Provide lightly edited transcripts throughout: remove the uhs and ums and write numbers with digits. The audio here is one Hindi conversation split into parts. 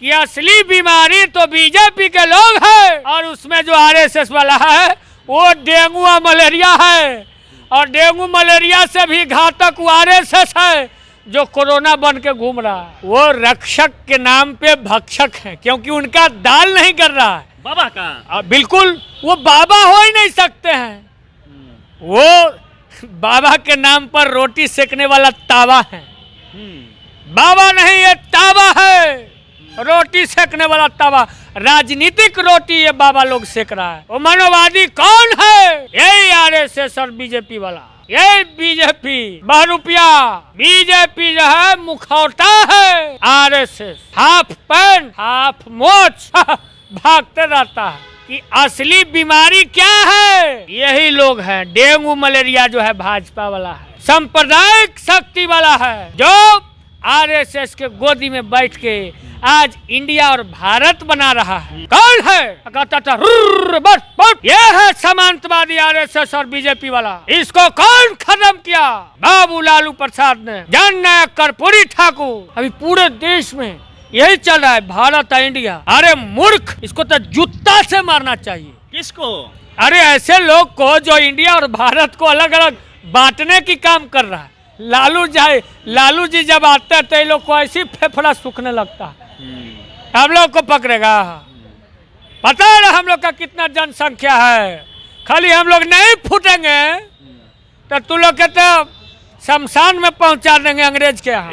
कि असली बीमारी तो बीजेपी के लोग हैं और उसमें जो आरएसएस वाला है वो डेंगू और मलेरिया है, और डेंगू मलेरिया से भी घातक वो आरएसएस है जो कोरोना बन के घूम रहा है। वो रक्षक के नाम पे भक्षक है, क्योंकि उनका दाल नहीं कर रहा है। बाबा का बिल्कुल वो बाबा हो ही नहीं सकते हैं। वो बाबा के नाम पर रोटी सेकने वाला तावा है। बाबा नहीं, ये तावा है, रोटी सेकने वाला तावा। राजनीतिक रोटी ये बाबा लोग सेक रहा है। वो मनोवादी कौन है? यही आरएसएस और बीजेपी वाला, यही बीजेपी बहरूपिया। बीजेपी जो है मुखौटा है, आरएसएस हाफ पैंट हाफ मोच भागते रहता है कि असली बीमारी क्या है। यही लोग हैं। डेंगू मलेरिया जो है भाजपा वाला है, सांप्रदायिक शक्ति वाला है, जो आरएसएस के गोदी में बैठ के आज इंडिया और भारत बना रहा है। कौन है? कहता था बस बस, ये है सामंतवादी आरएसएस और बीजेपी वाला। इसको कौन खत्म किया? बाबू लालू प्रसाद ने, जननायक कर्पूरी ठाकुर। अभी पूरे देश में यही चल रहा है, भारत और इंडिया। अरे मूर्ख, इसको तो जूता से मारना चाहिए। किसको? अरे ऐसे लोग को जो इंडिया और भारत को अलग अलग बांटने की काम कर रहा है। लालू जी जब आते हैं तो ये लोग को ऐसी फेफड़ा सूखने लगता है। हम लोग को पकड़ेगा। पता है ना हम लोग का कितना जनसंख्या है। खाली हम लोग नहीं फूटेंगे तो तू लोग के तो शमशान में पहुंचा देंगे अंग्रेज के यहाँ।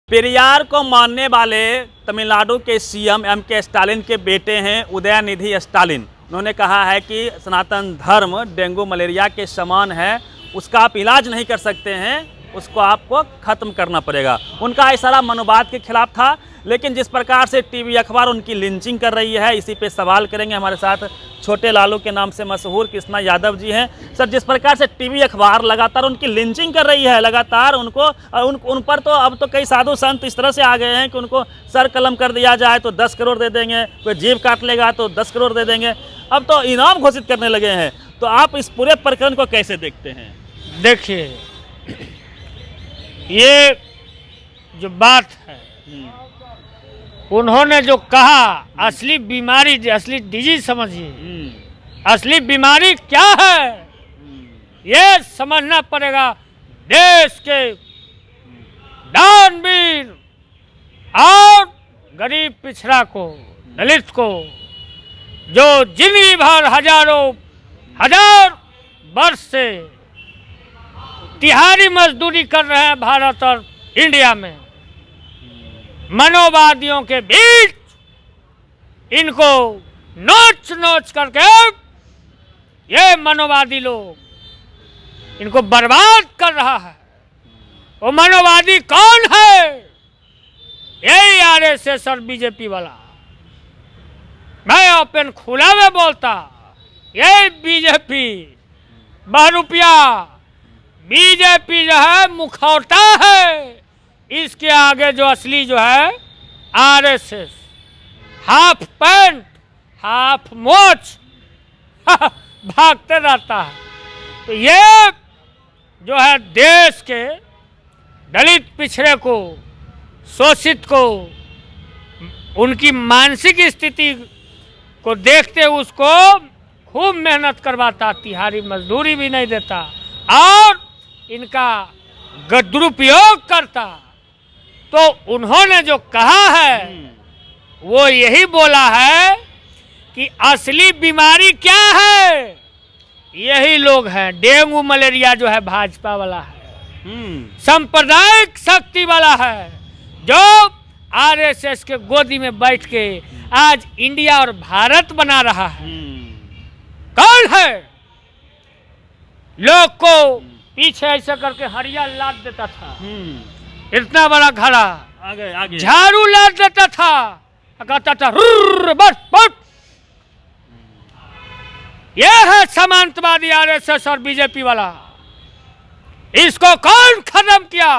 पेरियार को मानने वाले तमिलनाडु के सीएम एम.के. स्टालिन के बेटे हैं उदयनिधि स्टालिन। उन्होंने कहा है कि सनातन धर्म डेंगू मलेरिया के समान है, उसका आप इलाज नहीं कर सकते हैं, उसको आपको ख़त्म करना पड़ेगा। उनका इशारा मनोवाद के खिलाफ था। लेकिन जिस प्रकार से टीवी अखबार उनकी लिंचिंग कर रही है, इसी पे सवाल करेंगे। हमारे साथ छोटे लालू के नाम से मशहूर कृष्णा यादव जी हैं। सर, जिस प्रकार से टीवी अखबार लगातार उनकी लिंचिंग कर रही है, लगातार उन पर तो अब तो कई साधु संत इस तरह से आ गए हैं कि उनको सर कलम कर दिया जाए तो 10 करोड़ दे देंगे, कोई जेब काट लेगा तो 10 करोड़ दे देंगे, अब तो इनाम घोषित करने लगे हैं। तो आप इस पूरे प्रकरण को कैसे देखते हैं? देखिए, ये जो बात है, उन्होंने जो कहा असली बीमारी, असली डिजीज समझिए, असली बीमारी क्या है ये समझना पड़ेगा। देश के दानवीर और गरीब पिछड़ा को, दलित को, जो जिंदगी भर हजार वर्ष से तिहारी मजदूरी कर रहे हैं भारत और इंडिया में, मनोवादियों के बीच इनको नोच नोच करके ये मनोवादी लोग इनको बर्बाद कर रहा है। वो मनोवादी कौन है? यही आरएसएस और बीजेपी वाला। मैं ओपन खुला में बोलता, यही बीजेपी बहरूपिया। बीजेपी जो है मुखौटा है, इसके आगे जो असली जो है आरएसएस हाफ पैंट हाफ मोच भागते रहता है। तो ये जो है देश के दलित पिछड़े को, शोषित को, उनकी मानसिक स्थिति को देखते उसको खूब मेहनत करवाता, तिहारी मजदूरी भी नहीं देता और इनका दुरुपयोग करता। तो उन्होंने जो कहा है वो यही बोला है कि असली बीमारी क्या है। यही लोग हैं। डेंगू मलेरिया जो है भाजपा वाला है, सांप्रदायिक शक्ति वाला है, जो आरएसएस के गोदी में बैठ के आज इंडिया और भारत बना रहा है। कौन है? लोग को पीछे ऐसा करके हरिया लाद देता था, इतना बड़ा घड़ा आगे झाड़ू लाद देता था, कहता था बस बस। यह है सामंतवादी आरएसएस और बीजेपी वाला। इसको कौन खत्म किया?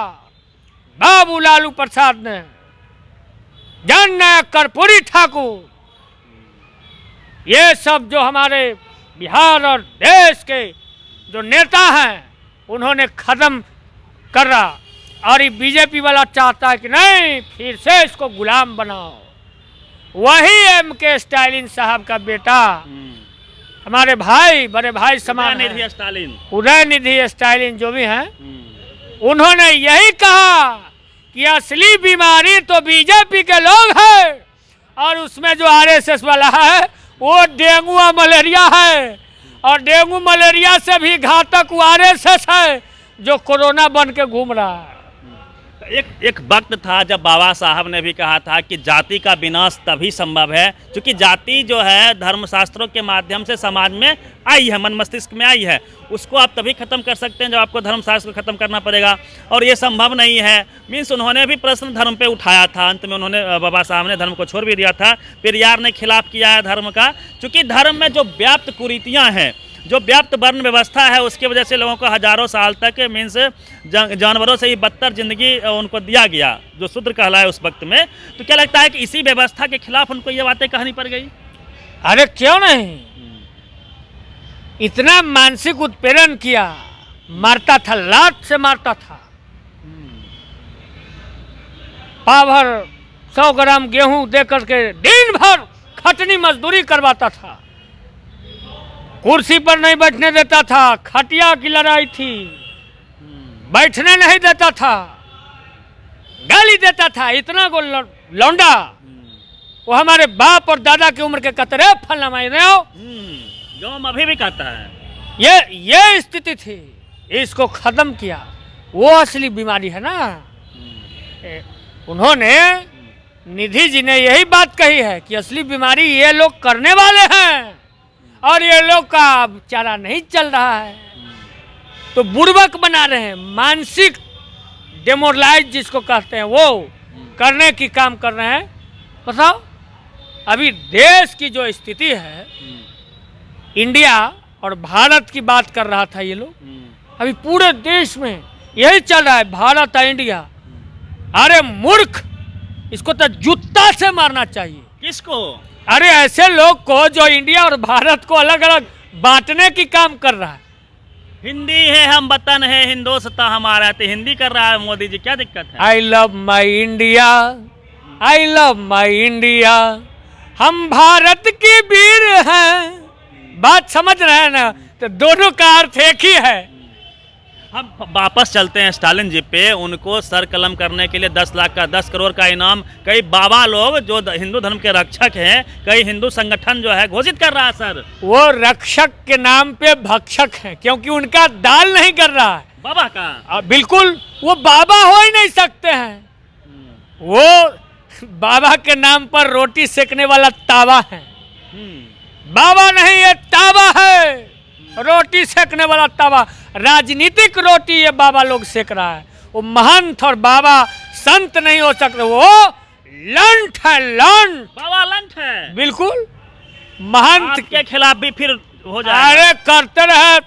बाबू लालू प्रसाद ने, जननायक कर्पूरी ठाकुर। ये सब जो हमारे बिहार और देश के जो नेता हैं उन्होंने खत्म कर रहा। और ये बीजेपी वाला चाहता है कि नहीं फिर से इसको गुलाम बनाओ। वही M.K. स्टालिन साहब का बेटा, हमारे भाई, बड़े भाई समान हैं, उदयनिधि स्टालिन, उदयनिधि स्टालिन जो भी हैं, उन्होंने यही कहा कि असली बीमारी तो बीजेपी के लोग हैं और उसमें जो RSS वाला है वो डेंगू और मलेरिया है, और डेंगू मलेरिया से भी घातक वो RSS है जो कोरोना बन के घूम रहा है। एक वक्त था जब बाबा साहब ने भी कहा था कि जाति का विनाश तभी संभव है क्योंकि जाति जो है धर्मशास्त्रों के माध्यम से समाज में आई है, मन मस्तिष्क में आई है, उसको आप तभी खत्म कर सकते हैं जब आपको धर्मशास्त्र को खत्म करना पड़ेगा, और ये संभव नहीं है। मीन्स उन्होंने भी प्रश्न धर्म पे उठाया था, अंत में उन्होंने बाबा साहब ने धर्म को छोड़ भी दिया था। पेरियार ने खिलाफ किया है धर्म का, क्योंकि धर्म में जो व्याप्त कुरीतियाँ हैं, जो व्याप्त वर्ण व्यवस्था है, उसकी वजह से लोगों को हजारों साल तक मीन्स जानवरों से ही बदतर जिंदगी उनको दिया गया, जो शूद्र कहलाए उस वक्त में। तो क्या लगता है कि इसी व्यवस्था के खिलाफ उनको ये बातें कहनी पड़ गई? अरे क्यों नहीं, इतना मानसिक उत्पीड़न किया, मारता था, लात से मारता था, पाभर 100 ग्राम गेहूं दे करके दिन भर खटनी मजदूरी करवाता था, कुर्सी पर नहीं बैठने देता था, खटिया की लड़ाई थी, बैठने नहीं देता था, गाली देता था, इतना को लौंडा। वो हमारे बाप और दादा की उम्र के कतरे फलना माई रहे हो, जो हम अभी भी कहता है, ये स्थिति थी, इसको खत्म किया। वो असली बीमारी है ना। उन्होंने, निधि जी ने यही बात कही है कि असली बीमारी ये लोग करने वाले हैं और ये लोग का चारा नहीं चल रहा है, तो बुड़बक बना रहे हैं, मानसिक डेमोरलाइज जिसको कहते हैं वो करने की काम कर रहे हैं। बताओ अभी देश की जो स्थिति है, इंडिया और भारत की बात कर रहा था ये लोग, अभी पूरे देश में यही चल रहा है, भारत और इंडिया। अरे मूर्ख, इसको तो जूता से मारना चाहिए। किसको? अरे ऐसे लोग को जो इंडिया और भारत को अलग अलग बांटने की काम कर रहा है। हिंदी है हम वतन है, हिंदुस्तान हमारा, तो हिंदी कर रहा है मोदी जी, क्या दिक्कत है? I love my India, I love my India, हम भारत की वीर हैं। बात समझ रहे हैं ना? तो दोनों का अर्थ एक ही है। हम वापस चलते हैं स्टालिन जी पे। उनको सर कलम करने के लिए 10 लाख का 10 करोड़ का इनाम कई बाबा लोग जो हिंदू धर्म के रक्षक हैं, कई हिंदू संगठन जो है घोषित कर रहा है। सर वो रक्षक के नाम पे भक्षक हैं, क्योंकि उनका दाल नहीं कर रहा है बाबा का। बिल्कुल, वो बाबा हो ही नहीं सकते हैं। वो बाबा के नाम पर रोटी सेकने वाला तावा है, बाबा नहीं, ये तावा है, रोटी सेकने वाला तावा। राजनीतिक रोटी ये बाबा लोग सेक रहा है। वो महंत और बाबा संत नहीं हो सकते, वो लंठ है, लंठ। बाबा लंठ है, बिल्कुल। महंत के खिलाफ भी फिर हो जाएगा। अरे करते रहे।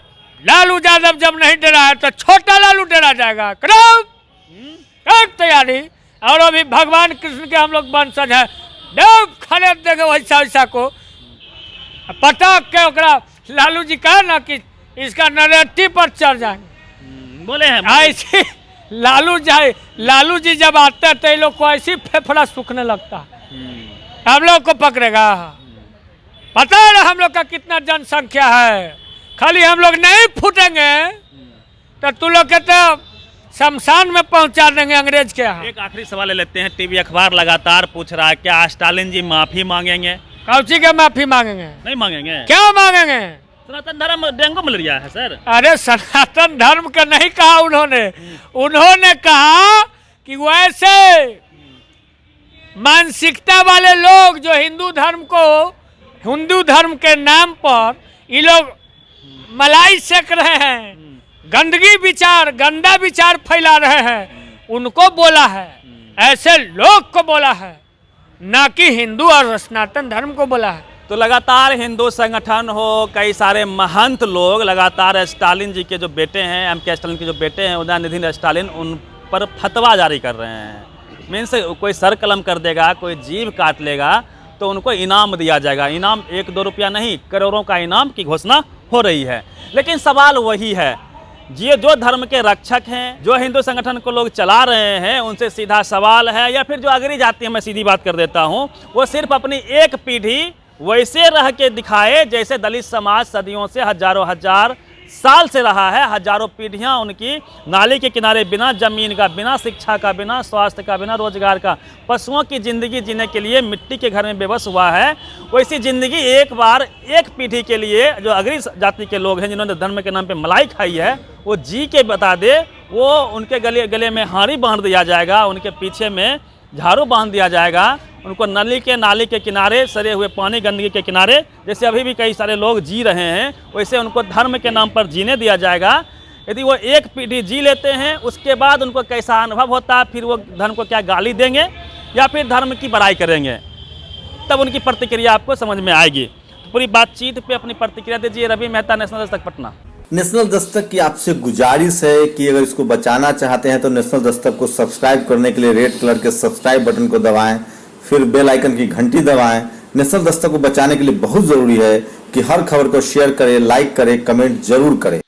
लालू यादव जब नहीं डरा है तो छोटा लालू डरा जाएगा। करो कर तैयारी। और अभी भगवान कृष्ण के हम लोग वंशज है, देव खरीद देंगे वैसा वैसा को पटक के। ओकरा लालू जी कहा ना कि इसका नरेटिव पर चढ़ जाएंगे, बोले हैं ऐसे। लालू जी जब आते हैं तो ये लोग को ऐसी फेफड़ा सूखने लगता है, हम लोग को पकड़ेगा। पता है ना हम लोग का कितना जनसंख्या है, खाली हम लोग नहीं फूटेंगे तो तू लोग के तो शमशान में पहुंचा देंगे अंग्रेज के यहाँ। एक आखिरी सवाल ले लेते हैं। टीवी अखबार लगातार पूछ रहा है क्या स्टालिन जी माफी मांगेंगे? कौची के माफी मांगेंगे? नहीं मांगेंगे। क्या मांगेंगे? सनातन धर्म डेंगू मलेरिया है सर। अरे सनातन धर्म का नहीं कहा उन्होंने कहा कि वैसे मानसिकता वाले लोग जो हिंदू धर्म के नाम पर ये लोग मलाई सेक रहे हैं, गंदा विचार फैला रहे हैं, उनको बोला है, ऐसे लोग को बोला है, ना कि हिंदू और सनातन धर्म को बोला है। तो लगातार हिंदू संगठन हो, कई सारे महंत लोग लगातार स्टालिन जी के जो बेटे हैं, M.K. स्टालिन के जो बेटे हैं उदयनिधि स्टालिन, उन पर फतवा जारी कर रहे हैं। मीन्स कोई सर कलम कर देगा, कोई जीभ काट लेगा तो उनको इनाम दिया जाएगा। इनाम 1-2 रुपया नहीं, करोड़ों का इनाम की घोषणा हो रही है। लेकिन सवाल वही है ये जो धर्म के रक्षक हैं, जो हिंदू संगठन को लोग चला रहे हैं, उनसे सीधा सवाल है, या फिर जो अगली जाति है, मैं सीधी बात कर देता हूँ, वो सिर्फ अपनी एक पीढ़ी वैसे रह के दिखाए जैसे दलित समाज सदियों से हजारों हजार साल से रहा है। हजारों पीढ़ियां उनकी नाली के किनारे बिना जमीन का, बिना शिक्षा का, बिना स्वास्थ्य का, बिना रोजगार का, पशुओं की ज़िंदगी जीने के लिए मिट्टी के घर में बेबस हुआ है। वैसी ज़िंदगी एक बार एक पीढ़ी के लिए जो अगली जाति के लोग हैं, जिन्होंने धर्म के नाम पे मलाई खाई है, वो जी के बता दे। वो उनके गले में हारी बांध दिया जाएगा, उनके पीछे में झाड़ू बांध दिया जाएगा, उनको नाली के किनारे सड़े हुए पानी गंदगी के किनारे, जैसे अभी भी कई सारे लोग जी रहे हैं, वैसे उनको धर्म के नाम पर जीने दिया जाएगा। यदि वो एक पीढ़ी जी लेते हैं, उसके बाद उनको कैसा अनुभव होता है, फिर वो धर्म को क्या गाली देंगे या फिर धर्म की बड़ाई करेंगे, तब उनकी प्रतिक्रिया आपको समझ में आएगी। तो पूरी बातचीत पे अपनी प्रतिक्रिया दीजिए। रवि मेहता, नेशनल दस्तक, पटना। नेशनल दस्तक की आपसे गुजारिश है कि अगर इसको बचाना चाहते हैं तो नेशनल दस्तक को सब्सक्राइब करने के लिए रेड कलर के सब्सक्राइब बटन को दबाएं, फिर बेल आइकन की घंटी दबाएं। नेशनल दस्तक को बचाने के लिए बहुत जरूरी है कि हर खबर को शेयर करें, लाइक करें, कमेंट जरूर करें।